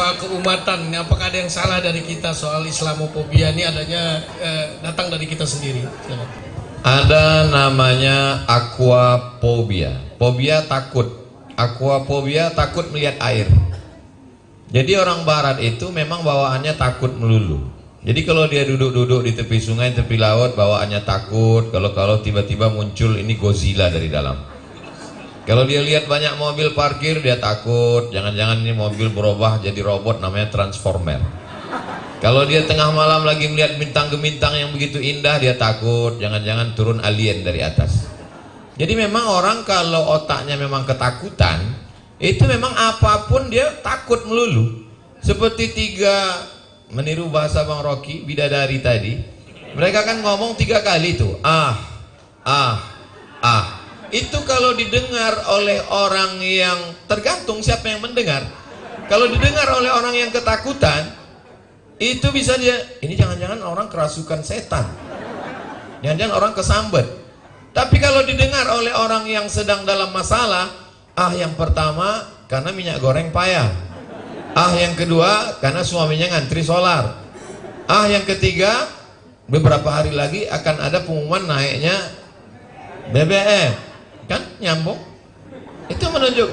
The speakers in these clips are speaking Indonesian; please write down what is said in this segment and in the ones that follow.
soal keumatan, apakah ada yang salah dari kita soal Islamophobia ini adanya datang dari kita sendiri? Ada namanya aquaphobia. Fobia takut. Aquaphobia takut melihat air. Jadi orang barat itu memang bawaannya takut melulu. Jadi kalau dia duduk-duduk di tepi sungai, tepi laut, bawaannya takut. Kalau tiba-tiba muncul ini Godzilla dari dalam. Kalau dia lihat banyak mobil parkir, dia takut. Jangan-jangan ini mobil berubah jadi robot namanya Transformer. Kalau dia tengah malam lagi melihat bintang gemintang yang begitu indah, dia takut. Jangan-jangan turun alien dari atas. Jadi memang orang kalau otaknya memang ketakutan, itu memang apapun dia takut melulu. Seperti meniru bahasa Bang Rocky, bidadari tadi. Mereka kan ngomong 3 kali tuh. Itu kalau didengar oleh orang yang tergantung siapa yang mendengar. Kalau didengar oleh orang yang ketakutan, itu bisa dia, ini jangan-jangan orang kerasukan setan, jangan-jangan orang kesambet. Tapi kalau didengar oleh orang yang sedang dalam masalah, yang pertama karena minyak goreng payah, yang kedua karena suaminya ngantri solar, yang ketiga beberapa hari lagi akan ada pengumuman naiknya BBM. Kan nyambung, itu menunjuk.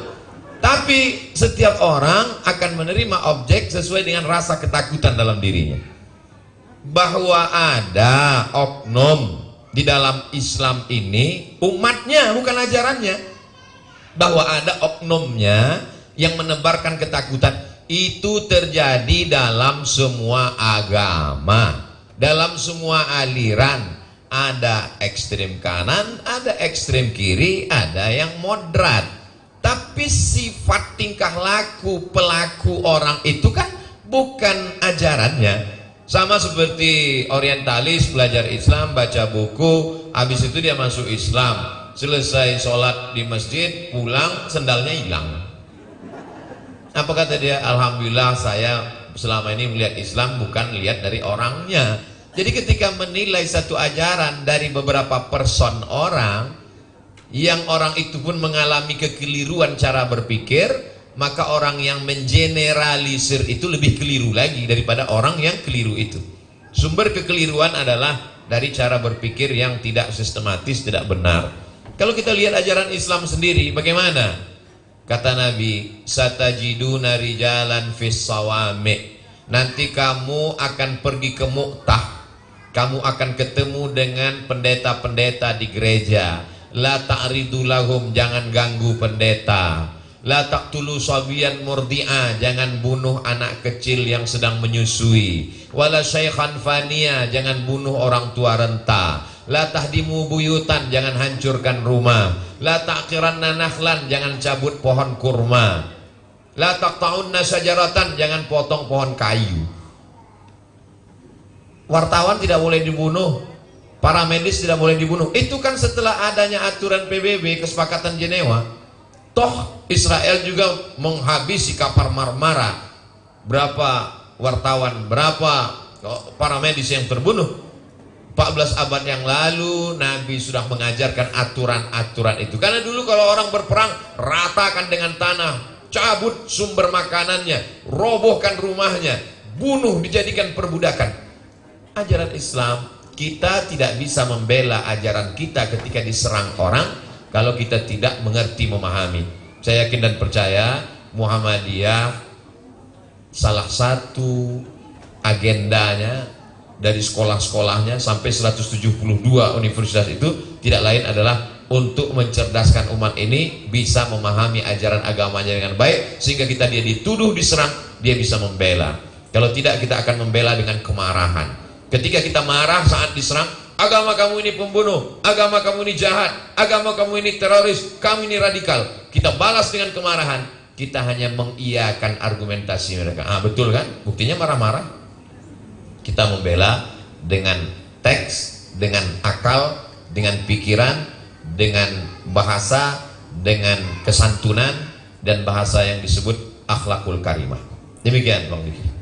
Tapi setiap orang akan menerima objek sesuai dengan rasa ketakutan dalam dirinya. Bahwa ada oknum di dalam Islam ini, umatnya bukan ajarannya, bahwa ada oknumnya yang menebarkan ketakutan, itu terjadi dalam semua agama, dalam semua aliran. Ada ekstrem kanan, ada ekstrem kiri, ada yang moderat. Tapi sifat tingkah laku pelaku orang itu kan bukan ajarannya. Sama seperti orientalis belajar Islam, baca buku, habis itu dia masuk Islam, selesai sholat di masjid, pulang sendalnya hilang. Apa kata dia? Alhamdulillah saya selama ini melihat Islam bukan lihat dari orangnya. Jadi ketika menilai satu ajaran dari beberapa person orang, yang orang itu pun mengalami kekeliruan cara berpikir, maka orang yang mengeneralisir itu lebih keliru lagi daripada orang yang keliru itu. Sumber kekeliruan adalah dari cara berpikir yang tidak sistematis, tidak benar. Kalau kita lihat ajaran Islam sendiri, bagaimana? Kata Nabi, satajiduna rijalan fis sawami. Nanti kamu akan pergi ke Mu'tah. Kamu akan ketemu dengan pendeta-pendeta di gereja. La ta'ridu lahum, jangan ganggu pendeta. La taqtulu sabiyan murdi'a, jangan bunuh anak kecil yang sedang menyusui. Wala syaikhan faniya, jangan bunuh orang tua renta. La tahdimu buyutan, jangan hancurkan rumah. La taqiranna nakhlan, jangan cabut pohon kurma. La taqta'unna syajaratan, jangan potong pohon kayu. Wartawan tidak boleh dibunuh, para medis tidak boleh dibunuh. Itu kan setelah adanya aturan PBB, kesepakatan Jenewa. Toh Israel juga menghabisi kapal Marmara. Berapa wartawan, berapa para medis yang terbunuh? 14 abad yang lalu Nabi sudah mengajarkan aturan-aturan itu. Karena dulu kalau orang berperang, ratakan dengan tanah, cabut sumber makanannya, robohkan rumahnya, bunuh, dijadikan perbudakan. Ajaran Islam, kita tidak bisa membela ajaran kita ketika diserang orang kalau kita tidak mengerti, memahami. Saya yakin dan percaya Muhammadiyah salah satu agendanya dari sekolah-sekolahnya sampai 172 universitas itu tidak lain adalah untuk mencerdaskan umat ini bisa memahami ajaran agamanya dengan baik, sehingga dia dituduh, diserang, dia bisa membela. Kalau tidak, kita akan membela dengan kemarahan. Ketika kita marah saat diserang, agama kamu ini pembunuh, agama kamu ini jahat, agama kamu ini teroris, kamu ini radikal, kita balas dengan kemarahan. Kita hanya mengiyakan argumentasi mereka. Betul kan? Buktinya marah-marah. Kita membela dengan teks, dengan akal, dengan pikiran, dengan bahasa, dengan kesantunan, dan bahasa yang disebut akhlakul karimah. Demikian Bang Diki.